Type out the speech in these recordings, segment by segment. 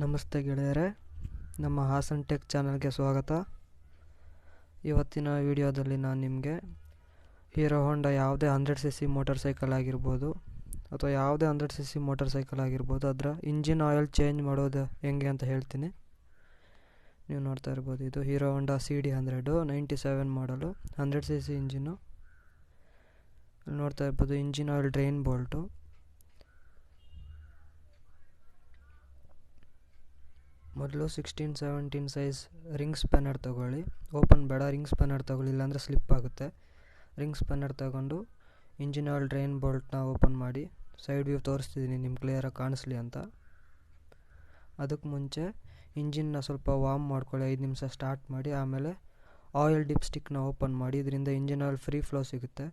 ನಮಸ್ತೆ ಗೆಳೆಯರೆ, ನಮ್ಮ ಹಾಸನ್ ಟೆಕ್ ಚಾನಲ್ಗೆ ಸ್ವಾಗತ. ಇವತ್ತಿನ ವಿಡಿಯೋದಲ್ಲಿ ನಾನು ನಿಮಗೆ ಹೀರೋ ಹೋಂಡಾ ಯಾವುದೇ 100cc ಮೋಟರ್ ಸೈಕಲ್ ಆಗಿರ್ಬೋದು ಅಥವಾ ಯಾವುದೇ 100cc ಮೋಟರ್ ಸೈಕಲ್ ಆಗಿರ್ಬೋದು ಅದರ ಇಂಜಿನ್ ಆಯಿಲ್ ಚೇಂಜ್ ಮಾಡೋದು ಹೆಂಗೆ ಅಂತ ಹೇಳ್ತೀನಿ. ನೀವು ನೋಡ್ತಾ ಇರ್ಬೋದು, ಇದು ಹೀರೋ ಹೋಂಡಾ CD100 97 ಮಾಡಲು 100cc ಇಂಜಿನ್ನು. ನೋಡ್ತಾ ಇರ್ಬೋದು ಇಂಜಿನ್ ಆಯಿಲ್ ಡ್ರೈನ್ ಬೋಲ್ಟು. ಮೊದಲು 16-17 ಸೈಜ್ ರಿಂಗ್ ಸ್ಪ್ಯಾನರ್ ತೊಗೊಳ್ಳಿ. ಓಪನ್ ಬೇಡ, ರಿಂಗ್ ಸ್ಪ್ಯಾನರ್ ತೊಗೊಳ್ಳಿ, ಇಲ್ಲಾಂದರೆ ಸ್ಲಿಪ್ ಆಗುತ್ತೆ. ರಿಂಗ್ ಸ್ಪ್ಯಾನರ್ ತಗೊಂಡು ಇಂಜಿನ್ ಆಯಿಲ್ ಡ್ರೈನ್ ಬೋಲ್ಟ್ನ ಓಪನ್ ಮಾಡಿ ಸೈಡ್ ವ್ಯೂ ತೋರಿಸ್ತಿದ್ದೀನಿ ನಿಮ್ಮ ಕ್ಲಿಯರಾಗಿ ಕಾಣಿಸ್ಲಿ ಅಂತ. ಅದಕ್ಕೆ ಮುಂಚೆ ಇಂಜಿನ್ನ ಸ್ವಲ್ಪ ವಾರ್ಮ್ ಮಾಡ್ಕೊಳ್ಳಿ, 5 ನಿಮಿಷ ಸ್ಟಾರ್ಟ್ ಮಾಡಿ. ಆಮೇಲೆ ಆಯಿಲ್ ಡಿಪ್ ಸ್ಟಿಕ್ನ ಓಪನ್ ಮಾಡಿ, ಇದರಿಂದ ಇಂಜಿನ್ ಆಯಿಲ್ ಫ್ರೀ ಫ್ಲೋ ಸಿಗುತ್ತೆ.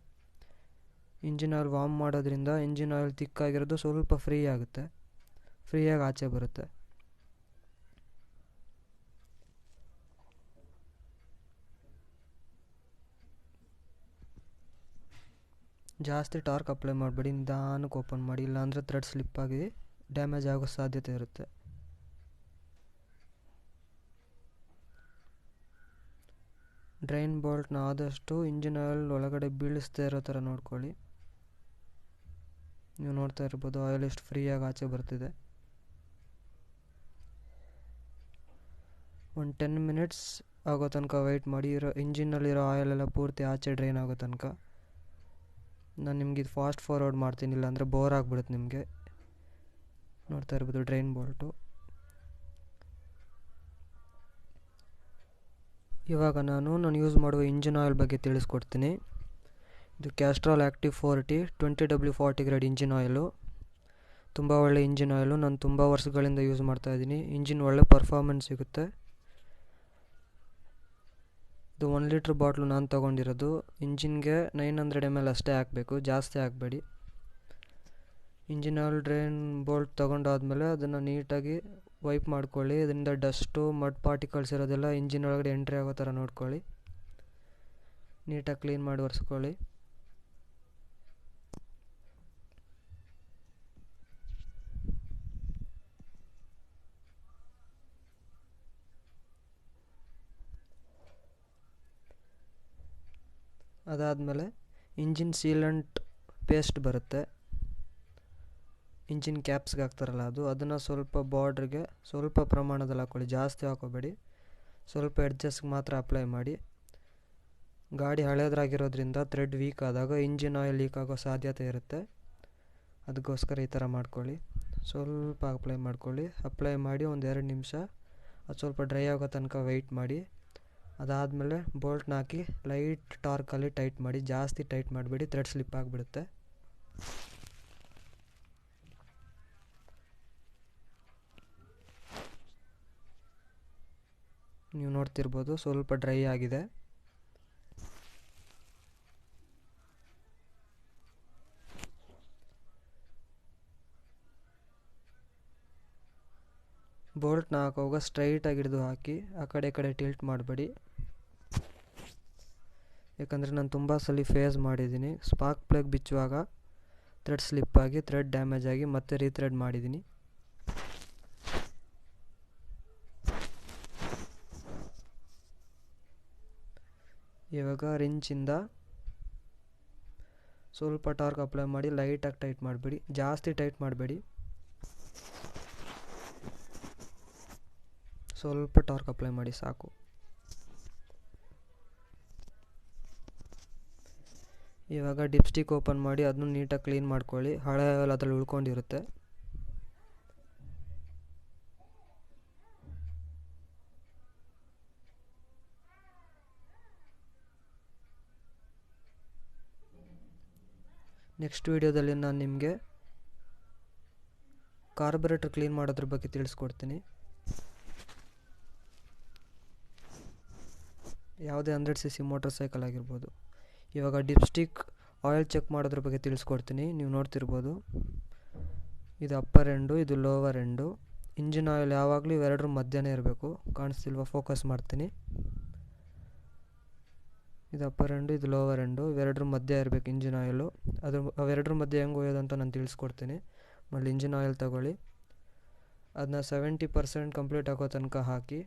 ಇಂಜಿನ್ ಆಯಿಲ್ ವಾರ್ಮ್ ಮಾಡೋದ್ರಿಂದ ಇಂಜಿನ್ ಆಯಿಲ್ ತಿಕ್ಕಾಗಿರೋದು ಸ್ವಲ್ಪ ಫ್ರೀಯಾಗಿ ಆಚೆ ಬರುತ್ತೆ. ಜಾಸ್ತಿ ಟಾರ್ಕ್ ಅಪ್ಲೈ ಮಾಡಬೇಡಿ, ನಿಧಾನಕ್ಕೆ ಓಪನ್ ಮಾಡಿ, ಇಲ್ಲಾಂದರೆ ಥ್ರೆಡ್ ಸ್ಲಿಪ್ ಆಗಿ ಡ್ಯಾಮೇಜ್ ಆಗೋ ಸಾಧ್ಯತೆ ಇರುತ್ತೆ. ಡ್ರೈನ್ ಬೋಲ್ಟ್ನ ಆದಷ್ಟು ಇಂಜಿನ್ ಆಯಿಲ್ ಒಳಗಡೆ ಬೀಳಿಸ್ತಾ ಇರೋ ಥರ ನೋಡ್ಕೊಳ್ಳಿ. ನೀವು ನೋಡ್ತಾ ಇರ್ಬೋದು ಆಯಿಲ್ ಎಷ್ಟು ಫ್ರೀಯಾಗಿ ಆಚೆ ಬರ್ತಿದೆ. ಒಂದು 10 ಮಿನಿಟ್ಸ್ ಆಗೋ ತನಕ ವೆಯ್ಟ್ ಮಾಡಿ, ಇಂಜಿನ್ನಲ್ಲಿರೋ ಆಯಿಲೆಲ್ಲ ಪೂರ್ತಿ ಆಚೆ ಡ್ರೈನ್ ಆಗೋ ತನಕ. ನಾನು ನಿಮ್ಗೆ ಇದು ಫಾಸ್ಟ್ ಫಾರ್ವರ್ಡ್ ಮಾಡ್ತೀನಿ, ಇಲ್ಲಾಂದರೆ ಬೋರ್ ಆಗಿಬಿಡುತ್ತೆ ನಿಮಗೆ. ನೋಡ್ತಾ ಇರ್ಬೋದು ಡ್ರೈನ್ ಬೋಲ್ಟು. ಇವಾಗ ನಾನು ಯೂಸ್ ಮಾಡುವ ಇಂಜಿನ್ ಆಯಿಲ್ ಬಗ್ಗೆ ತಿಳಿಸ್ಕೊಡ್ತೀನಿ. ಇದು Castrol active 4T 20W40 grade engine oil. ತುಂಬ ಒಳ್ಳೆ ಇಂಜಿನ್ ಆಯಿಲು, ನಾನು ತುಂಬ ವರ್ಷಗಳಿಂದ ಯೂಸ್ ಮಾಡ್ತಾಯಿದ್ದೀನಿ. ಇಂಜಿನ್ ಒಳ್ಳೆ ಪರ್ಫಾರ್ಮೆನ್ಸ್ ಸಿಗುತ್ತೆ. ಇದು 1 ಲೀಟ್ರ್ ಬಾಟ್ಲು ನಾನು ತೊಗೊಂಡಿರೋದು. ಇಂಜಿನ್ಗೆ 900 ml ಅಷ್ಟೇ ಹಾಕಬೇಕು, ಜಾಸ್ತಿ ಹಾಕಬೇಡಿ. ಇಂಜಿನ್ ಆಯಿಲ್ ಡ್ರೈನ್ ಬೋಲ್ಟ್ ತೊಗೊಂಡಾದ್ಮೇಲೆ ಅದನ್ನು ನೀಟಾಗಿ ವೈಪ್ ಮಾಡ್ಕೊಳ್ಳಿ. ಅದರಿಂದ ಡಸ್ಟು ಮಡ್ ಪಾರ್ಟಿಕಲ್ಸ್ ಇರೋದೆಲ್ಲ ಇಂಜಿನ್ ಒಳಗಡೆ ಎಂಟ್ರಿ ಆಗೋ ಥರ ನೋಡ್ಕೊಳ್ಳಿ. ನೀಟಾಗಿ ಕ್ಲೀನ್ ಮಾಡಿ ಒರೆಸ್ಕೊಳ್ಳಿ. ಅದಾದಮೇಲೆ ಇಂಜಿನ್ ಸೀಲೆಂಟ್ ಪೇಸ್ಟ್ ಬರುತ್ತೆ, ಇಂಜಿನ್ ಕ್ಯಾಪ್ಸ್ಗೆ ಹಾಕ್ತಾರಲ್ಲ ಅದನ್ನು ಸ್ವಲ್ಪ ಬಾರ್ಡ್ರಿಗೆ ಸ್ವಲ್ಪ ಪ್ರಮಾಣದಲ್ಲಿ ಹಾಕ್ಕೊಳ್ಳಿ, ಜಾಸ್ತಿ ಹಾಕೋಬೇಡಿ. ಸ್ವಲ್ಪ ಎಡ್ಜಸ್ಗೆ ಮಾತ್ರ ಅಪ್ಲೈ ಮಾಡಿ. ಗಾಡಿ ಹಳೇದ್ರಾಗಿರೋದ್ರಿಂದ ಥ್ರೆಡ್ ವೀಕ್ ಆದಾಗ ಇಂಜಿನ್ ಆಯಿಲ್ ಲೀಕ್ ಆಗೋ ಸಾಧ್ಯತೆ ಇರುತ್ತೆ. ಅದಕ್ಕೋಸ್ಕರ ಈ ಥರ ಮಾಡ್ಕೊಳ್ಳಿ. ಸ್ವಲ್ಪ ಅಪ್ಲೈ ಮಾಡಿ ಒಂದು 2 ನಿಮಿಷ ಅದು ಸ್ವಲ್ಪ ಡ್ರೈ ಆಗೋ ತನಕ ವೆಯ್ಟ್ ಮಾಡಿ. ಅದಾದಮೇಲೆ ಬೋಲ್ಟ್ನ ಹಾಕಿ ಲೈಟ್ ಟಾರ್ಕಲ್ಲಿ ಟೈಟ್ ಮಾಡಿ, ಜಾಸ್ತಿ ಟೈಟ್ ಮಾಡಬೇಡಿ, ಥ್ರೆಡ್ ಸ್ಲಿಪ್ ಆಗಿಬಿಡುತ್ತೆ. ನೀವು ನೋಡ್ತಿರ್ಬೋದು ಸ್ವಲ್ಪ ಡ್ರೈ ಆಗಿದೆ. ಬೋಲ್ಟ್ನ ಹಾಕುವಾಗ ಸ್ಟ್ರೈಟಾಗಿ ಹಿಡಿದು ಹಾಕಿ, ಆ ಕಡೆ ಟಿಲ್ಟ್ ಮಾಡಬೇಡಿ. ಯಾಕಂದರೆ ನಾನು ತುಂಬ ಸಲ ಫೇಸ್ ಮಾಡಿದ್ದೀನಿ. ಸ್ಪಾರ್ಕ್ ಪ್ಲಗ್ ಬಿಚ್ಚುವಾಗ ಥ್ರೆಡ್ ಸ್ಲಿಪ್ ಆಗಿ ಥ್ರೆಡ್ ಡ್ಯಾಮೇಜ್ ಆಗಿ ಮತ್ತೆ ರೀಥ್ರೆಡ್ ಮಾಡಿದ್ದೀನಿ. ಇವಾಗ ರಿಂಚಿಂದ ಸ್ವಲ್ಪ ಟಾರ್ಕ್ ಅಪ್ಲೈ ಮಾಡಿ ಲೈಟಾಗಿ ಟೈಟ್ ಮಾಡಬೇಡಿ, ಜಾಸ್ತಿ ಟೈಟ್ ಮಾಡಬೇಡಿ. ಸ್ವಲ್ಪ ಟಾರ್ಕ್ ಅಪ್ಲೈ ಮಾಡಿ ಸಾಕು. ಇವಾಗ ಡಿಪ್ ಸ್ಟಿಕ್ ಓಪನ್ ಮಾಡಿ ಅದನ್ನು ನೀಟಾಗಿ ಕ್ಲೀನ್ ಮಾಡ್ಕೊಳ್ಳಿ, ಹಳೆ ಆಯಿಲ್ ಅದರಲ್ಲಿ ಉಳ್ಕೊಂಡಿರುತ್ತೆ. ನೆಕ್ಸ್ಟ್ ವಿಡಿಯೋದಲ್ಲಿ ನಾನು ನಿಮಗೆ ಕಾರ್ಬೊರೇಟರ್ ಕ್ಲೀನ್ ಮಾಡೋದ್ರ ಬಗ್ಗೆ ತಿಳಿಸ್ಕೊಡ್ತೀನಿ. ಯಾವುದೇ 100cc ಮೋಟರ್ ಸೈಕಲ್ ಆಗಿರ್ಬೋದು. ಇವಾಗ ಡಿಪ್ ಸ್ಟಿಕ್ ಆಯಿಲ್ ಚೆಕ್ ಮಾಡೋದ್ರ ಬಗ್ಗೆ ತಿಳಿಸ್ಕೊಡ್ತೀನಿ. ನೀವು ನೋಡ್ತಿರ್ಬೋದು ಇದು ಅಪ್ಪರ್ ಎಂಡು, ಇದು ಲೋವರ್ ಎಂಡು. ಇಂಜಿನ್ ಆಯಿಲ್ ಯಾವಾಗಲೂ ಇವೆರಡರ ಮಧ್ಯನೇ ಇರಬೇಕು. ಕಾಣಿಸ್ತಿಲ್ವ? ಫೋಕಸ್ ಮಾಡ್ತೀನಿ. ಇದು ಅಪ್ಪರ್ ಎಂಡು, ಇದು ಲೋವರ್ ಎಂಡು, ಇವೆರಡರ ಮಧ್ಯೆ ಇರಬೇಕು ಇಂಜಿನ್ ಆಯಿಲು. ಅವೆರಡರ ಮಧ್ಯೆ ಹೆಂಗೆ ಒಯ್ಯೋದಂತ ನಾನು ತಿಳಿಸ್ಕೊಡ್ತೀನಿ. ಆಮೇಲೆ ಇಂಜಿನ್ ಆಯಿಲ್ ತಗೊಳ್ಳಿ, ಅದನ್ನ 70% ಕಂಪ್ಲೀಟ್ ಆಗೋ ತನಕ ಹಾಕಿ.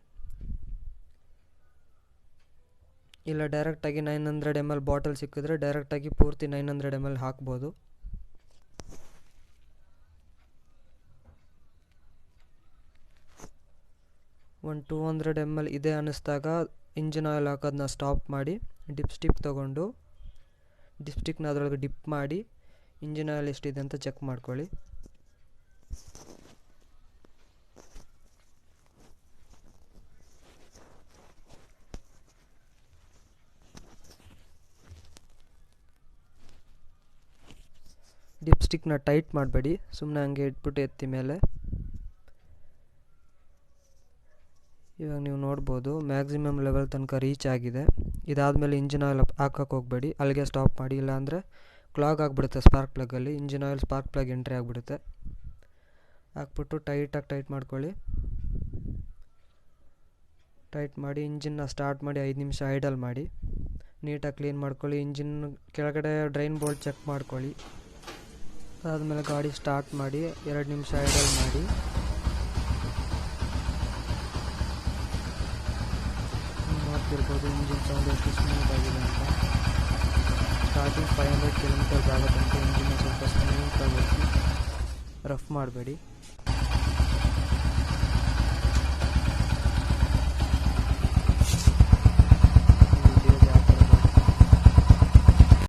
ಇಲ್ಲ ಡೈರೆಕ್ಟಾಗಿ 900 ml ಬಾಟಲ್ ಸಿಕ್ಕಿದ್ರೆ ಡೈರೆಕ್ಟಾಗಿ ಪೂರ್ತಿ 900 ml ಹಾಕ್ಬೋದು. ಒಂದು 200 ml ಇದೆ ಅನ್ನಿಸ್ದಾಗ ಇಂಜಿನ್ ಆಯಿಲ್ ಹಾಕೋದನ್ನ ಸ್ಟಾಪ್ ಮಾಡಿ ಡಿಪ್ ತೊಗೊಂಡು ಡಿಪ್ಸ್ಟಿಕ್ನ ಅದರೊಳಗೆ ಡಿಪ್ ಮಾಡಿ ಇಂಜಿನ್ ಆಯಿಲ್ ಎಷ್ಟಿದೆ ಅಂತ ಚೆಕ್ ಮಾಡ್ಕೊಳ್ಳಿ. ಡಿಪ್ಸ್ಟಿಕ್ನ ಟೈಟ್ ಮಾಡಬೇಡಿ, ಸುಮ್ಮನೆ ಹಂಗೆ ಇಟ್ಬಿಟ್ಟು ಎತ್ತಿ ಮೇಲೆ. ಇವಾಗ ನೀವು ನೋಡ್ಬೋದು ಮ್ಯಾಕ್ಸಿಮಮ್ ಲೆವೆಲ್ ತನಕ ರೀಚ್ ಆಗಿದೆ. ಇದಾದಮೇಲೆ ಇಂಜಿನ್ ಆಯಿಲ್ ಹಾಕೋಕ್ಕೆ ಹೋಗಬೇಡಿ, ಅಲ್ಲಿಗೆ ಸ್ಟಾಪ್ ಮಾಡಿ, ಇಲ್ಲಾಂದರೆ ಕ್ಲಾಗ್ ಆಗಿಬಿಡುತ್ತೆ ಸ್ಪಾರ್ಕ್ ಪ್ಲಗ್ಗಲ್ಲಿ. Engine oil spark plug entry ಆಗಿಬಿಡುತ್ತೆ. ಹಾಕ್ಬಿಟ್ಟು ಟೈಟಾಗಿ ಟೈಟ್ ಮಾಡ್ಕೊಳ್ಳಿ. ಟೈಟ್ ಮಾಡಿ ಇಂಜಿನ್ನ ಸ್ಟಾರ್ಟ್ ಮಾಡಿ 5 ನಿಮಿಷ ಐಡಲ್ ಮಾಡಿ ನೀಟಾಗಿ ಕ್ಲೀನ್ ಮಾಡ್ಕೊಳ್ಳಿ. ಇಂಜಿನ್ ಕೆಳಗಡೆ ಡ್ರೈನ್ ಬೋಲ್ಟ್ ಚೆಕ್ ಮಾಡ್ಕೊಳ್ಳಿ. ಅದಾದಮೇಲೆ ಗಾಡಿ ಸ್ಟಾರ್ಟ್ ಮಾಡಿ 2 ನಿಮಿಷ ಐಡಲ್ ಮಾಡಿ ನೋಡ್ತಿರ್ಬೋದು ಇಂಜಿನ್ ಸೌಂಡ್ ಎಷ್ಟು ಸ್ಮೂತ್ ಆಗಿದೆ ಅಂತ. ಸ್ಟಾರ್ಟಿಂಗ್ 500 ಕಿಲೋಮೀಟರ್ಸ್ ಆಗೋತಂಕ ಇಂಜಿನ್ನ ಸ್ವಲ್ಪ ಸ್ಮೂತಾಗಿ ರಫ್ ಮಾಡಬೇಡಿ.